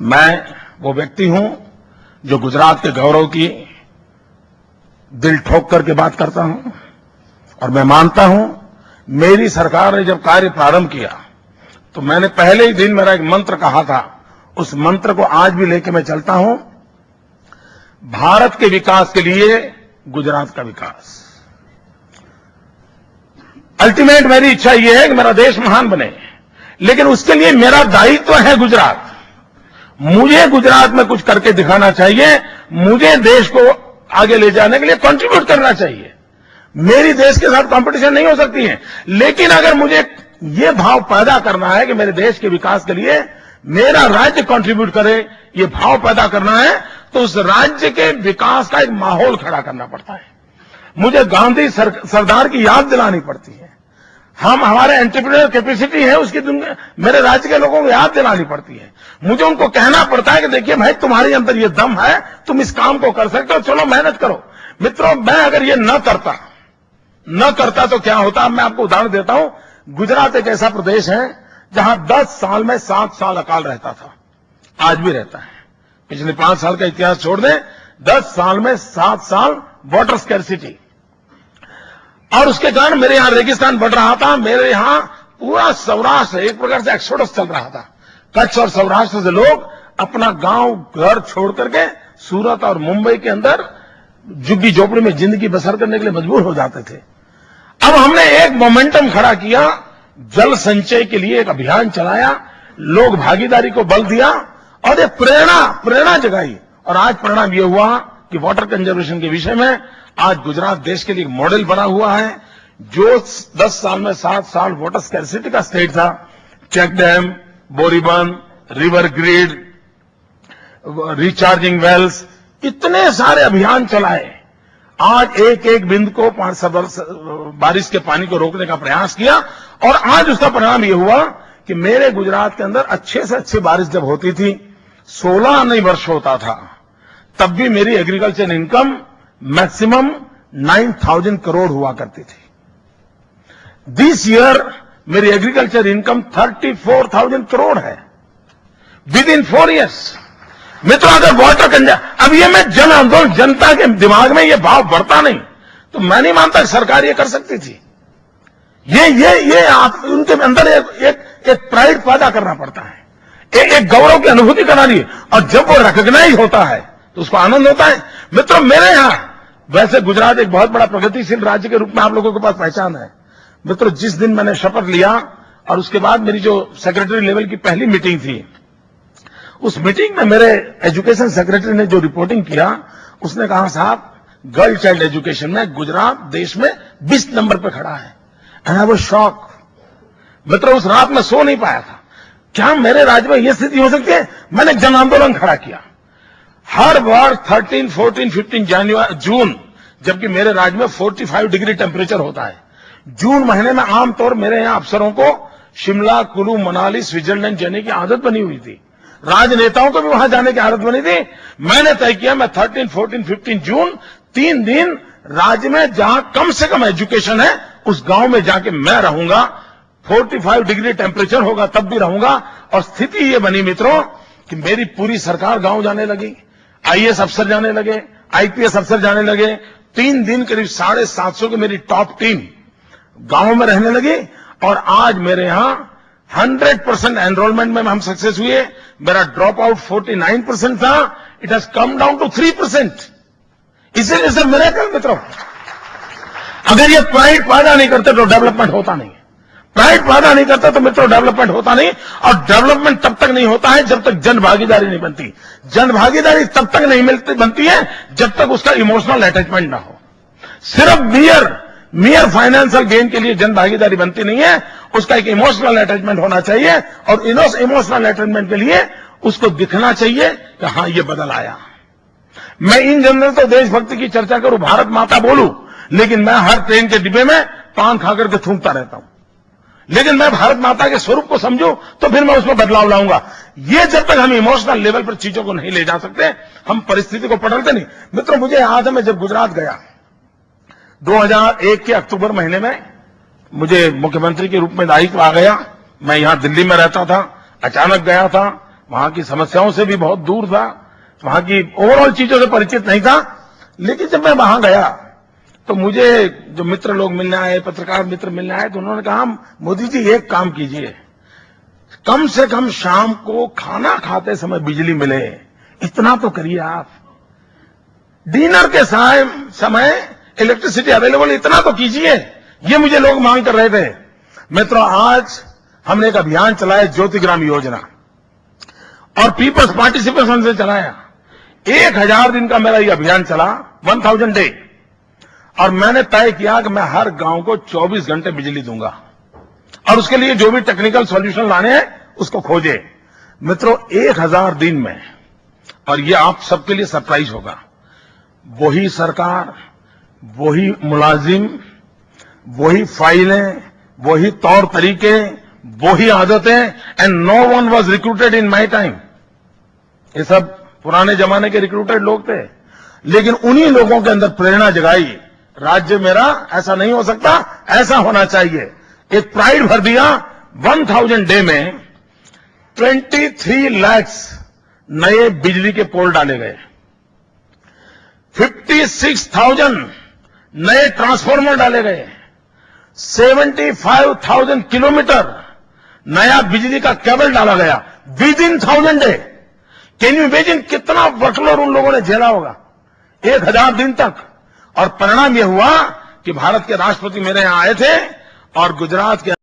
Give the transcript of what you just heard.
मैं वो व्यक्ति हूं जो गुजरात के गौरव की दिल ठोक करके बात करता हूं और मैं मानता हूं मेरी सरकार ने जब कार्य प्रारंभ किया तो मैंने पहले ही दिन मेरा एक मंत्र कहा था, उस मंत्र को आज भी लेके मैं चलता हूं। भारत के विकास के लिए गुजरात का विकास। अल्टीमेट मेरी इच्छा यह है कि मेरा देश महान बने, लेकिन उसके लिए मेरा दायित्व है गुजरात। मुझे गुजरात में कुछ करके दिखाना चाहिए, मुझे देश को आगे ले जाने के लिए कंट्रीब्यूट करना चाहिए। मेरी देश के साथ कंपटीशन नहीं हो सकती है, लेकिन अगर मुझे ये भाव पैदा करना है कि मेरे देश के विकास के लिए मेरा राज्य कंट्रीब्यूट करे, ये भाव पैदा करना है, तो उस राज्य के विकास का एक माहौल खड़ा करना पड़ता है। मुझे गांधी सरदार की याद दिलानी पड़ती है। हमारे एंटरप्रेन्योर कैपेसिटी है, उसकी मेरे राज्य के लोगों को याद दिलानी पड़ती है। मुझे उनको कहना पड़ता है कि देखिए भाई, तुम्हारे अंदर ये दम है, तुम इस काम को कर सकते हो, चलो मेहनत करो। मित्रों, मैं अगर ये न करता तो क्या होता। मैं आपको उदाहरण देता हूं। गुजरात एक ऐसा प्रदेश है जहां 10 साल में 7 साल अकाल रहता था, आज भी रहता है। पिछले 5 साल का इतिहास छोड़ दें, 10 साल में 7 साल वाटर स्कैर्सिटी, और उसके कारण मेरे यहां रेगिस्तान बढ़ रहा था। मेरे यहां पूरा सौराष्ट्र एक प्रकार से एक्सोडस चल रहा था। कच्छ और सौराष्ट्र से लोग अपना गांव घर छोड़ करके सूरत और मुंबई के अंदर झुग्गी झोपड़ी में जिंदगी बसर करने के लिए मजबूर हो जाते थे। अब हमने एक मोमेंटम खड़ा किया, जल संचय के लिए एक अभियान चलाया, लोग भागीदारी को बल दिया और ये प्रेरणा जगाई। और आज परिणाम ये हुआ कि वाटर कंजर्वेशन के विषय में आज गुजरात देश के लिए एक मॉडल बना हुआ है। जो 10 साल में 7 साल वाटर स्कैर्सिटी का स्टेट था, चेक डैम, बोरीबंद, रिवर ग्रिड, रिचार्जिंग वेल्स, इतने सारे अभियान चलाए। आज एक एक बिंदु को बारिश के पानी को रोकने का प्रयास किया और आज उसका परिणाम यह हुआ कि मेरे गुजरात के अंदर अच्छे से अच्छी बारिश जब होती थी, 16 नहीं वर्ष होता था, तब भी मेरी एग्रीकल्चर इनकम मैक्सिमम 9,000 करोड़ हुआ करती थी। दिस ईयर मेरी एग्रीकल्चर इनकम 34,000 करोड़ है विद इन 4 years। मित्रों, अगर वाटर अब ये मैं जन आंदोलन, जनता के दिमाग में ये भाव बढ़ता नहीं तो मैं नहीं मानता कि सरकार ये कर सकती थी। ये आप उनके अंदर एक प्राइड पैदा करना पड़ता है, एक गौरव की अनुभूति करानी है, और जब वो रिकॉग्नाइज होता है तो उसको आनंद होता है। मित्रों, मेरे यहां वैसे गुजरात एक बहुत बड़ा प्रगतिशील राज्य के रूप में आप लोगों के पास पहचान है। मित्रों, जिस दिन मैंने शपथ लिया और उसके बाद मेरी जो सेक्रेटरी लेवल की पहली मीटिंग थी, उस मीटिंग में मेरे एजुकेशन सेक्रेटरी ने जो रिपोर्टिंग किया, उसने कहा साहब, गर्ल चाइल्ड एजुकेशन में गुजरात देश में 20 नंबर पे खड़ा है। And I was shock. मित्रों, उस रात में सो नहीं पाया था। क्या मेरे राज्य में यह स्थिति हो सकती है? मैंने जन आंदोलन खड़ा किया। हर बार 13, 14, 15 जून, जबकि मेरे राज्य में 45 डिग्री टेम्परेचर होता है, जून महीने में आमतौर मेरे यहां अफसरों को शिमला, कुल्लू, मनाली, स्विट्जरलैंड जाने की आदत बनी हुई थी। राजनेताओं को भी वहां जाने की आदत बनी थी। मैंने तय किया मैं 13, 14, 15 जून 3 दिन राज्य में जहां कम से कम एजुकेशन है उस गांव में जाके मैं रहूंगा। 45 डिग्री टेम्परेचर होगा तब भी रहूंगा। और स्थिति ये बनी मित्रों कि मेरी पूरी सरकार गांव जाने लगी, आईएएस अफसर जाने लगे, आईपीएस अफसर जाने लगे। 3 दिन करीब 750 की मेरी टॉप टीम गांव में रहने लगी। और आज मेरे यहां 100% एनरोलमेंट में हम सक्सेस हुए। मेरा ड्रॉप आउट 49% था, it has come down to 3%। इसीलिए मिरेकल मित्रों, अगर ये प्राइड पैदा नहीं करते तो डेवलपमेंट होता नहीं। प्राइड पैदा नहीं करता तो मित्रों डेवलपमेंट होता नहीं। और डेवलपमेंट तब तक नहीं होता है जब तक जन भागीदारी नहीं बनती। जन भागीदारी तब तक नहीं बनती है जब तक उसका इमोशनल अटैचमेंट ना हो। सिर्फ मियर फाइनेंशियल गेन के लिए जन भागीदारी बनती नहीं है, उसका एक इमोशनल अटैचमेंट होना चाहिए। और इमोशनल अटैचमेंट के लिए उसको दिखना चाहिए कि हां ये बदल आया। मैं इन जनरल तो देशभक्ति की चर्चा करूं, भारत माता बोलूं, लेकिन मैं हर ट्रेन के डिब्बे में पान खाकर के थूकता रहता हूं। लेकिन मैं भारत माता के स्वरूप को समझूं तो फिर मैं उसमें बदलाव लाऊंगा। ये जब तक हम इमोशनल लेवल पर चीजों को नहीं ले जा सकते, हम परिस्थिति को पकड़ते नहीं। मित्रों, मुझे याद है मैं जब गुजरात गया 2001 के अक्टूबर महीने में, मुझे मुख्यमंत्री के रूप में दायित्व आ गया। मैं यहां दिल्ली में रहता था, अचानक गया था। वहां की समस्याओं से भी बहुत दूर था, वहां की ओवरऑल चीजों से परिचित नहीं था। लेकिन जब मैं वहां गया तो मुझे जो मित्र लोग मिलने आए, पत्रकार मित्र मिलने आए, तो उन्होंने कहा मोदी जी एक काम कीजिए, कम से कम शाम को खाना खाते समय बिजली मिले, इतना तो करिए आप। डिनर के समय इलेक्ट्रिसिटी अवेलेबल, इतना तो कीजिए। ये मुझे लोग मांग कर रहे थे। मित्रों, आज हमने एक अभियान चलाया, ज्योतिग्राम योजना, और पीपल्स पार्टिसिपेशन से चलाया। 1000 दिन का मेरा ये अभियान चला, 1000 डे, और मैंने तय किया कि मैं हर गांव को 24 घंटे बिजली दूंगा, और उसके लिए जो भी टेक्निकल सॉल्यूशन लाने हैं उसको खोजे। मित्रों, 1000 दिन में, और ये आप सबके लिए सरप्राइज होगा, वही सरकार, वही मुलाजिम, वही फाइलें, वही तौर तरीके, वही आदतें, and no one was recruited in my time. ये सब पुराने जमाने के रिक्रूटेड लोग थे, लेकिन उन्हीं लोगों के अंदर प्रेरणा जगाई, राज्य मेरा ऐसा नहीं हो सकता, ऐसा होना चाहिए। एक प्राइड भर दिया। 1000 डे में 23 लाख नए बिजली के पोल डाले गए, 56,000 नए ट्रांसफार्मर डाले गए, 75,000 किलोमीटर नया बिजली का केबल डाला गया with in 1000 day. Can you imagine कितना वर्कलोड उन लोगों ने झेला होगा 1000 दिन तक। और परिणाम यह हुआ कि भारत के राष्ट्रपति मेरे यहां आए थे और गुजरात के